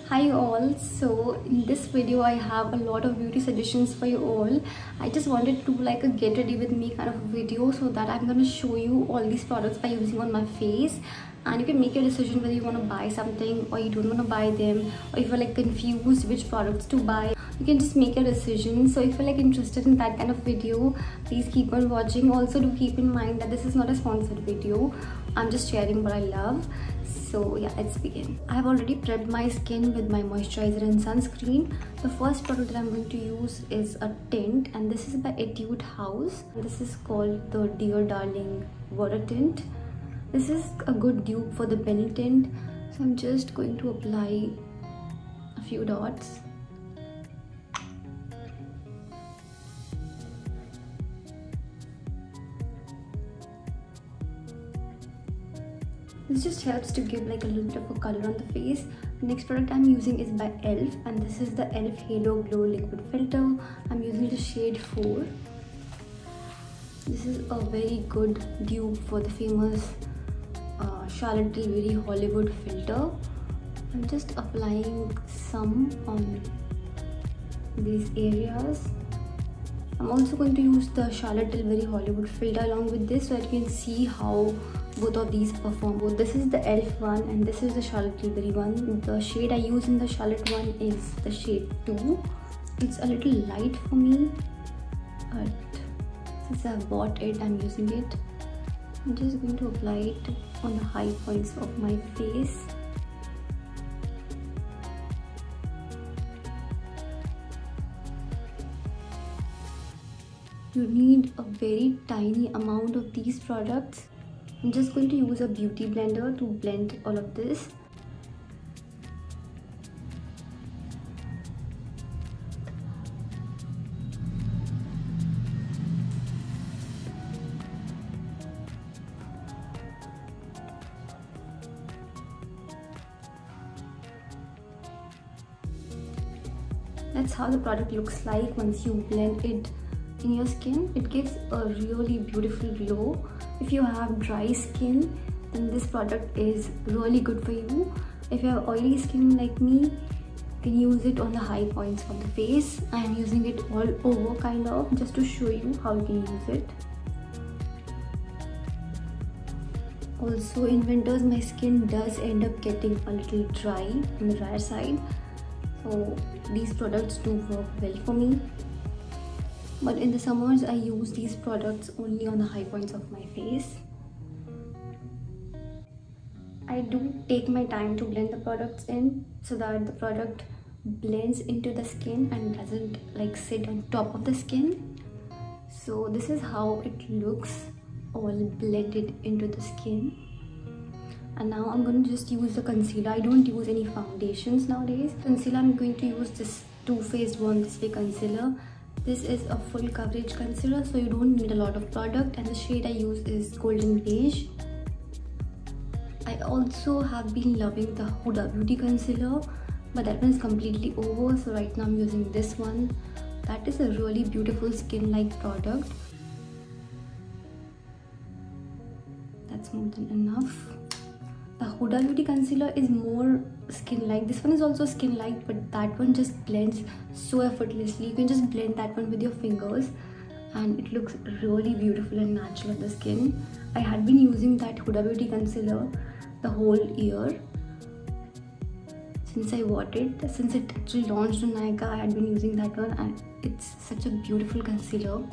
Hi all, so in this video I have a lot of beauty suggestions for you all. I just wanted to do like a get ready with me kind of a video, so that I'm going to show you all these products by using on my face, and you can make your decision whether you want to buy something or you don't want to buy them, or if you're like confused which products to buy, you can just make a decision. So if you're like interested in that kind of video, please keep on watching. Also do keep in mind that this is not a sponsored video, I'm just sharing what I love. So yeah, let's begin. I have already prepped my skin with my moisturizer and sunscreen. The first product that I'm going to use is a tint, and this is by Etude house. This is called the Dear Darling water tint. This is a good dupe for the penny tint, so I'm just going to apply a few dots. This just helps to give like a little bit of a color on the face. The next product I'm using is by e.l.f. and this is the e.l.f. Halo Glow Liquid Filter. I'm using the shade 4. This is a very good dupe for the famous Charlotte Tilbury Hollywood filter. I'm just applying some on these areas. I'm also going to use the Charlotte Tilbury Hollywood filter along with this, so that you can see how both of these perform. This is the e.l.f. one and this is the Charlotte Tilbury one. The shade I use in the Charlotte one is the shade 2. It's a little light for me, but since I've bought it, I'm using it. I'm just going to apply it on the high points of my face. You need a very tiny amount of these products. I'm just going to use a beauty blender to blend all of this. That's how the product looks like once you blend it in your skin. It gives a really beautiful glow. If you have dry skin, then this product is really good for you. If you have oily skin like me, you can use it on the high points of the face. I am using it all over kind of, just to show you how you can use it. Also in winters my skin does end up getting a little dry on the drier side, so these products do work well for me. But in the summers, I use these products only on the high points of my face. I do take my time to blend the products in, so that the product blends into the skin and doesn't like sit on top of the skin. So this is how it looks, all blended into the skin. And now I'm going to just use the concealer. I don't use any foundations nowadays. Concealer, I'm going to use this Too Faced Born This Way concealer. This is a full coverage concealer, so you don't need a lot of product, and the shade I use is Golden Beige. I also have been loving the Huda Beauty concealer, but that one is completely over, so right now I'm using this one. That is a really beautiful skin-like product. That's more than enough. The Huda Beauty concealer is more skin-like. This one is also skin-like, but that one just blends so effortlessly. You can just blend that one with your fingers and it looks really beautiful and natural on the skin. I had been using that Huda Beauty concealer the whole year. Since I bought it, since it actually launched on Nykaa, I had been using that one, and it's such a beautiful concealer.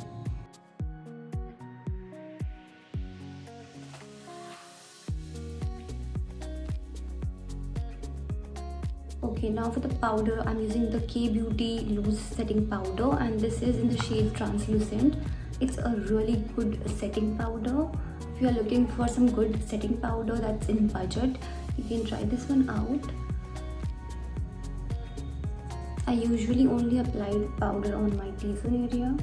Okay, now for the powder, I'm using the K-Beauty Loose Setting Powder, and this is in the shade Translucent. It's a really good setting powder. If you are looking for some good setting powder that's in budget, you can try this one out. I usually only apply the powder on my T-zone area.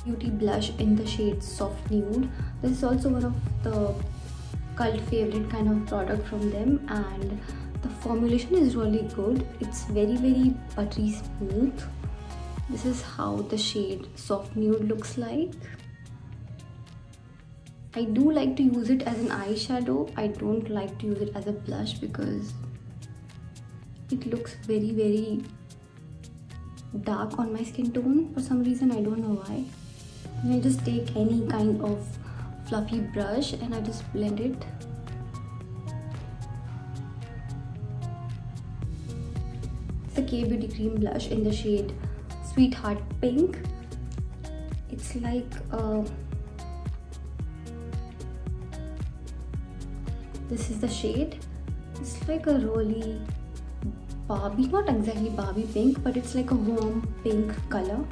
Beauty blush in the shade Soft Nude. This is also one of the cult favorite kind of product from them, and the formulation is really good. It's very buttery smooth. This is how the shade Soft Nude looks like. I do like to use it as an eyeshadow. I don't like to use it as a blush because it looks very dark on my skin tone for some reason. I don't know why. And I just take any kind of fluffy brush and I just blend it. It's a K-Beauty cream blush in the shade Sweetheart Pink. It's like this is the shade. It's like a really Barbie, not exactly Barbie pink, but it's like a warm pink color.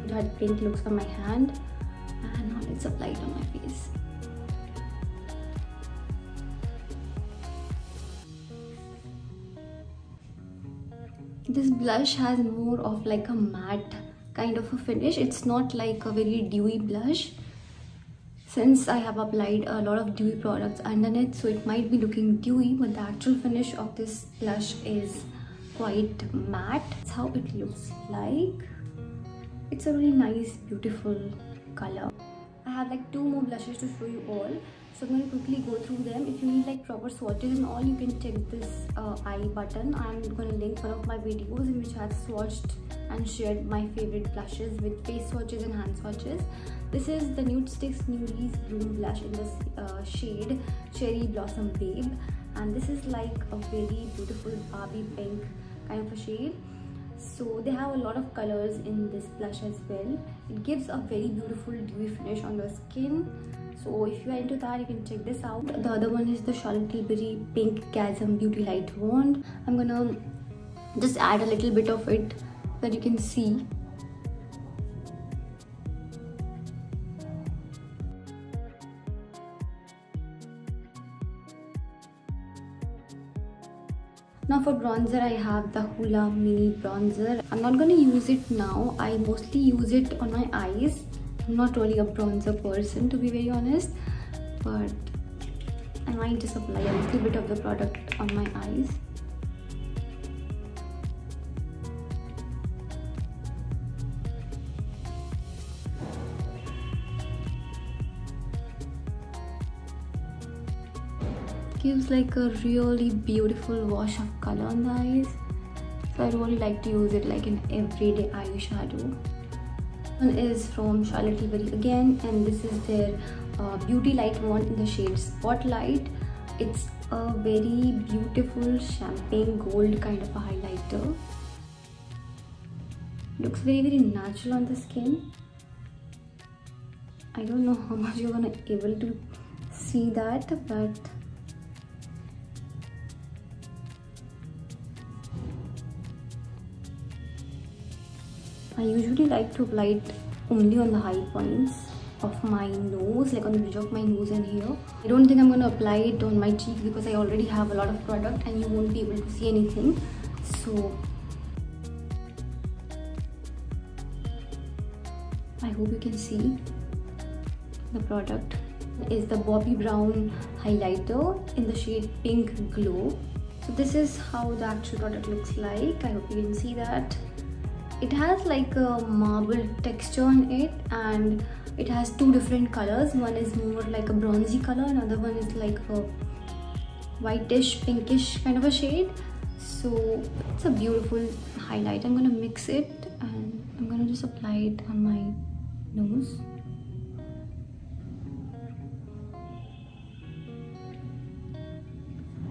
That pink looks on my hand, and now let's apply it on my face. This blush has more of like a matte kind of a finish. It's not like a very dewy blush. Since I have applied a lot of dewy products underneath, so it might be looking dewy, but the actual finish of this blush is quite matte. That's how it looks like. It's a really nice, beautiful color. I have like 2 more blushes to show you all, so I'm going to quickly go through them. If you need like proper swatches and all, you can check this I button. I'm going to link one of my videos in which I've swatched and shared my favorite blushes with face swatches and hand swatches. This is the Nudestix Nudies Bloom Blush in this shade Cherry Blossom Babe, and this is like a very beautiful Barbie pink kind of a shade. So they have a lot of colors in this blush as well. It gives a very beautiful dewy finish on the skin. So if you are into that, you can check this out. The other one is the Charlotte Tilbury Pinkgasm Beauty Light Wand. I'm gonna just add a little bit of it so that you can see. Now for bronzer, I have the Hoola mini bronzer. I'm not going to use it now. I mostly use it on my eyes. I'm not really a bronzer person, to be very honest, but I might just apply a little bit of the product on my eyes. Gives like a really beautiful wash of color on the eyes, so I really like to use it like an everyday eyeshadow. One is from Charlotte Tilbury again, and this is their Beauty Light Wand in the shade Spotlight. It's a very beautiful champagne gold kind of a highlighter. Looks very natural on the skin. I don't know how much you're gonna able to see that, but I usually like to apply it only on the high points of my nose, like on the bridge of my nose and here. I don't think I'm going to apply it on my cheek because I already have a lot of product and you won't be able to see anything. So I hope you can see the product. Is the Bobbi Brown highlighter in the shade Pink Glow. So this is how the actual product looks like. I hope you can see that. It has like a marble texture on it, and it has 2 different colors. One is more like a bronzy color, another one is like a whitish pinkish kind of a shade. So it's a beautiful highlight. I'm gonna mix it and I'm gonna just apply it on my nose.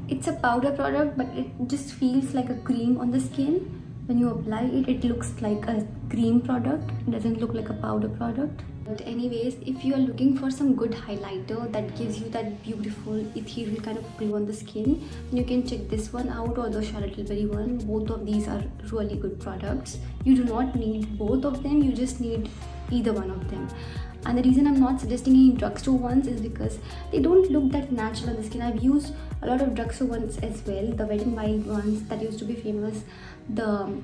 It's a powder product, but it just feels like a cream on the skin. When you apply it, it looks like a cream product. It doesn't look like a powder product. But anyways, if you are looking for some good highlighter that gives you that beautiful ethereal kind of glow on the skin, then you can check this one out or the Charlotte Tilbury one. Both of these are really good products. You do not need both of them, you just need either one of them. And the reason I'm not suggesting any drugstore ones is because they don't look that natural on the skin. I've used a lot of drugstore ones as well, the Wet n Wild ones that used to be famous, the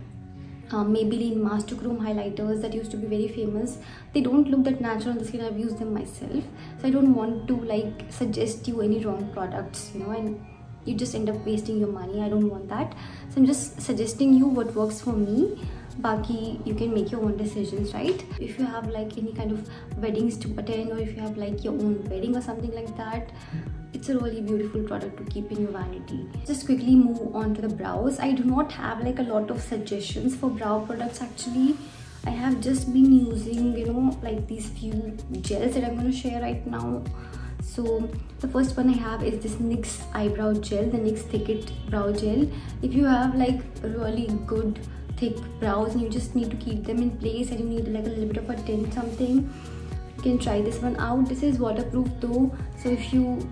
Maybelline Master Chrome highlighters that used to be very famous. They don't look that natural on the skin. I've used them myself, so I don't want to like suggest you any wrong products, you know, and you just end up wasting your money. I don't want that. So I'm just suggesting you what works for me. Baki, you can make your own decisions, right? If you have like any kind of weddings to attend, or if you have like your own wedding or something like that, it's a really beautiful product to keep in your vanity. Just quickly move on to the brows. I do not have like a lot of suggestions for brow products actually. I have just been using, you know, like these few gels that I'm going to share right now. So the first one I have is this NYX eyebrow gel, the NYX Thicket brow gel. If you have like really good thick brows and you just need to keep them in place and you need like a little bit of a tint something, you can try this one out. This is waterproof though, so if you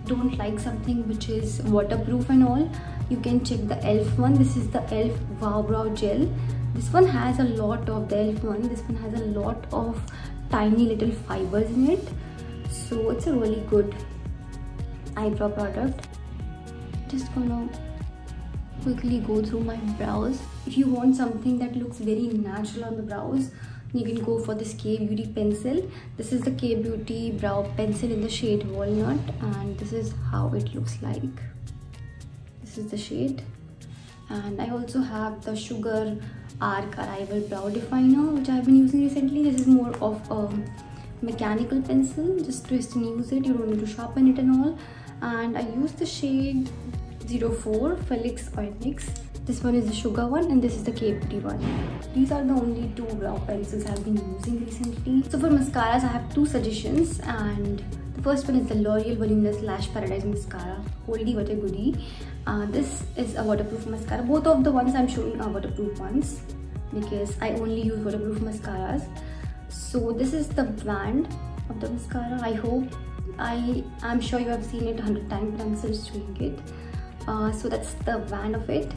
don't like something which is waterproof and all, you can check the e.l.f. one. This is the e.l.f. Wow Brow Gel. This one has a lot of the e.l.f. one. This one has a lot of tiny little fibers in it, so it's a really good eyebrow product. Just gonna quickly go through my brows. If you want something that looks very natural on the brows, you can go for this K-Beauty pencil. This is the K-Beauty brow pencil in the shade Walnut, and this is how it looks like. This is the shade. And I also have the Sugar Arc Arrival Brow Definer, which I've been using recently. This is more of a mechanical pencil, just twist and use it, you don't need to sharpen it and all. And I use the shade 04 Felix or NYX. This one is the Sugar one and this is the K-Beauty one. These are the only two brow pencils I've been using recently. So for mascaras, I have two suggestions, and the first one is the L'Oreal Voluminous Lash Paradise Mascara. Oldie but a goodie. This is a waterproof mascara. Both of the ones I'm showing are waterproof ones because I only use waterproof mascaras. So this is the brand of the mascara. I'm sure you have seen it 100 times, but I'm still showing it. So that's the brand of it.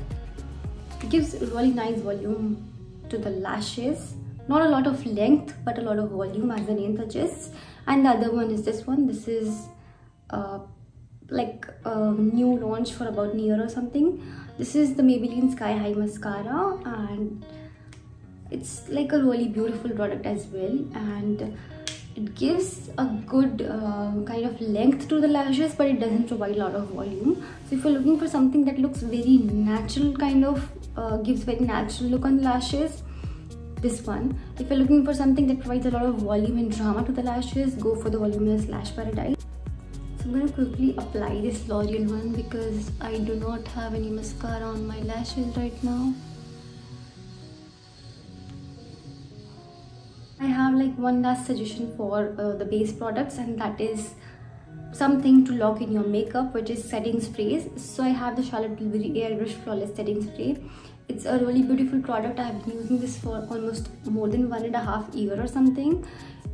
It gives really nice volume to the lashes. Not a lot of length, but a lot of volume, as the name suggests. And the other one is this one. This is like a new launch for about a year or something. This is the Maybelline Sky High Mascara, and it's like a really beautiful product as well, and it gives a good kind of length to the lashes, but it doesn't provide a lot of volume. So if you're looking for something that looks very natural, kind of gives very natural look on the lashes, this one. If you're looking for something that provides a lot of volume and drama to the lashes, go for the Voluminous Lash Paradise. So I'm going to quickly apply this L'Oreal one because I do not have any mascara on my lashes right now. I have like one last suggestion for the base products, and that is something to lock in your makeup, which is setting sprays. So I have the Charlotte Tilbury Airbrush Flawless Setting Spray. It's a really beautiful product. I have been using this for almost more than 1.5 years or something.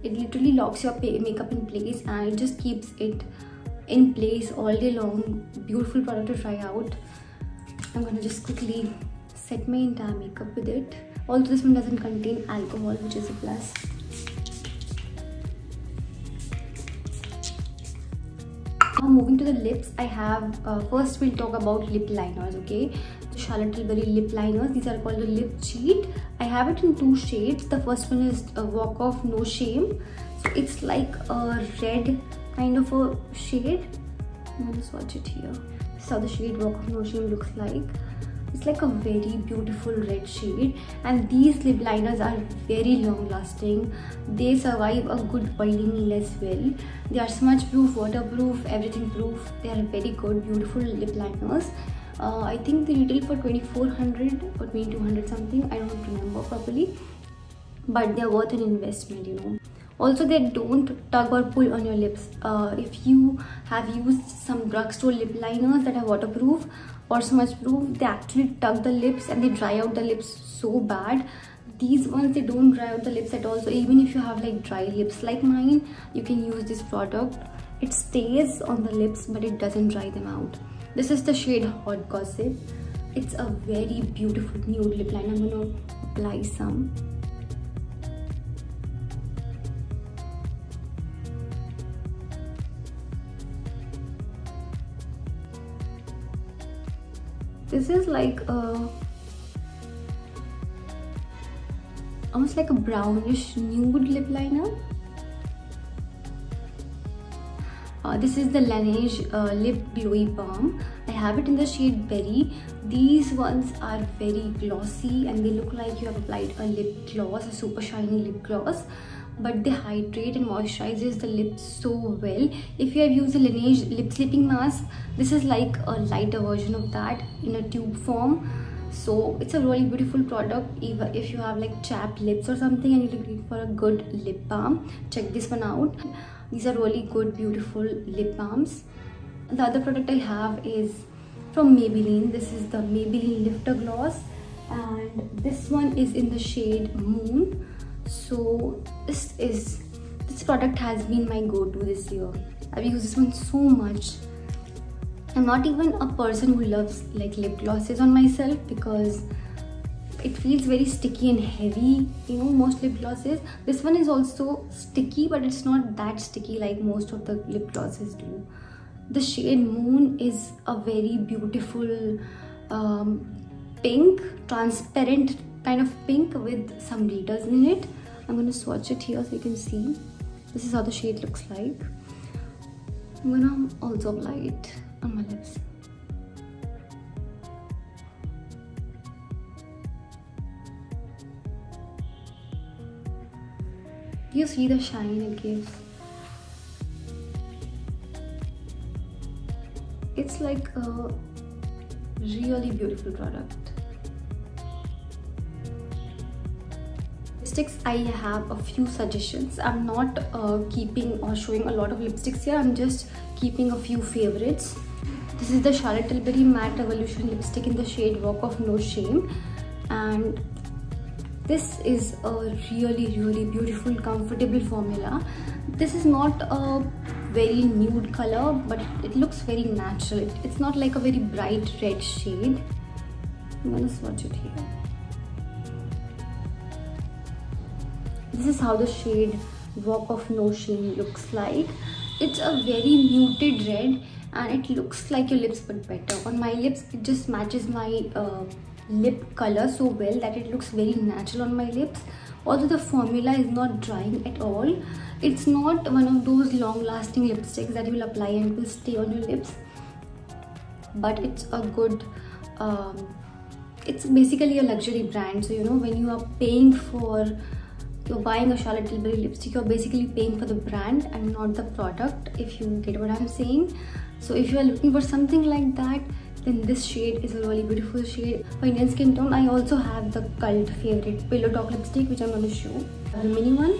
It literally locks your makeup in place and it just keeps it in place all day long. Beautiful product to try out. I'm gonna just quickly set my entire makeup with it. Also, this one doesn't contain alcohol, which is a plus. Now moving to the lips, I have first we'll talk about lip liners, okay? The Charlotte Tilbury lip liners. These are called the Lip Cheat. I have it in two shades. The first one is a Walk Off No Shame. So it's like a red kind of a shade. I'm gonna swatch it here. This is how the shade Walk Off No Shame looks like. It's like a very beautiful red shade, and these lip liners are very long lasting. They survive a good oiling meal as well. They are smudge proof, waterproof, everything proof. They are very good, beautiful lip liners. I think they retail for 2,400 or 2,200 something. I don't remember properly, but they're worth an investment, you know. Also, they don't tug or pull on your lips. If you have used some drugstore lip liners that are waterproof or smudge proof, they actually tug the lips and they dry out the lips so bad. These ones, they don't dry out the lips at all. So even if you have like dry lips like mine, you can use this product. It stays on the lips, but it doesn't dry them out. This is the shade Hot Gossip. It's a very beautiful nude lip liner. I'm gonna apply some. This is like almost like a brownish nude lip liner. This is the Laneige lip glowy balm. I have it in the shade berry. These ones are very glossy and they look like you have applied a lip gloss, a super shiny lip gloss, but they hydrate and moisturizes the lips so well. If you have used the Laneige lip sleeping mask, this is like a lighter version of that in a tube form. So it's a really beautiful product. Even if you have like chapped lips or something and you're looking for a good lip balm, check this one out. These are really good, beautiful lip balms. The other product I have is from Maybelline. This is the Maybelline Lifter Gloss, and this one is in the shade Moon. So this product has been my go-to this year. I've used this one so much. I'm not even a person who loves like lip glosses on myself because it feels very sticky and heavy, you know, most lip glosses. This one is also sticky, but it's not that sticky like most of the lip glosses do. The shade Moon is a very beautiful pink, transparent kind of pink with some glitters in it. I'm going to swatch it here so you can see. This is how the shade looks like. I'm going to also apply it on my lips. You see the shine it gives. It's like a really beautiful product. Lipsticks, I have a few suggestions. I'm not keeping or showing a lot of lipsticks here. I'm just keeping a few favorites. This is the Charlotte Tilbury Matte Revolution lipstick in the shade Walk of No Shame, and this is a really beautiful, comfortable formula. This is not a very nude color, but it looks very natural. It's not like a very bright red shade. I'm gonna swatch it here. This is how the shade Walk of No Shame looks like. It's a very muted red and it looks like your lips but better. On my lips, it just matches my lip color so well that it looks very natural on my lips. Also, the formula is not drying at all. It's not one of those long-lasting lipsticks that you will apply and it will stay on your lips, but it's a good it's basically a luxury brand. So you know, when you are paying for, you're buying a Charlotte Tilbury lipstick, you're basically paying for the brand and not the product, if you get what I'm saying. So if you are looking for something like that, then this shade is a really beautiful shade. For Indian skin tone, I also have the cult favorite Pillow Talk lipstick, which I'm going to show, the mini one.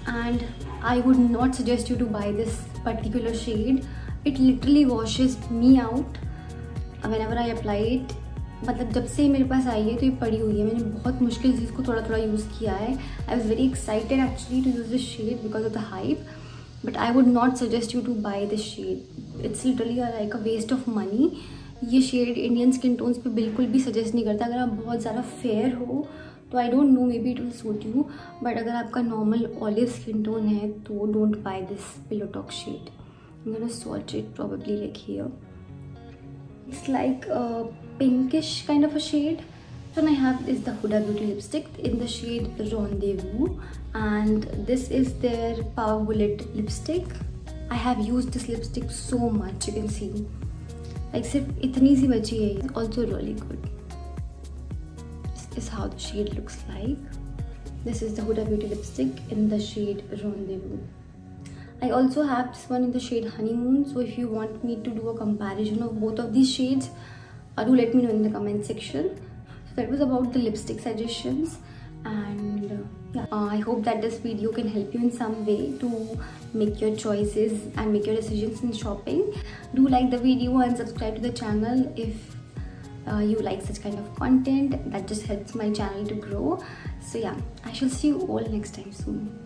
And I would not suggest you to buy this particular shade. It literally washes me out whenever I apply it. मतलब जब से मेरे पास आई है तो ये पड़ी हुई है. मैंने बहुत मुश्किल से इसको थोड़ा यूज़ किया है. I was very excited actually to use this shade because of the hype, but I would not suggest you to buy this shade. It's literally like a waste of money. ये shade Indian skin tones पे बिल्कुल भी suggest नहीं करता. अगर आप बहुत ज़्यादा fair हो तो I don't know, maybe it will suit you, but अगर आपका normal olive skin tone है तो don't buy this Pillow Talk shade. I'm gonna swatch it probably like here. It's like a pinkish kind of a shade. Then I have is the Huda Beauty lipstick in the shade Rendezvous, and this is their Power Bullet lipstick. I have used this lipstick so much, you can see. Like सिर्फ इतनी सी बची है. It's also really good. This is how the shade looks like. This is the Huda Beauty lipstick in the shade Rendezvous. I also have this one in the shade Honeymoon. So if you want me to do a comparison of both of these shades, do let me know in the comment section. So that was about the lipstick suggestions, and yeah, I hope that this video can help you in some way to make your choices and make your decisions in shopping. Do like the video and subscribe to the channel if you like such kind of content. That just helps my channel to grow. So yeah, I shall see you all next time soon.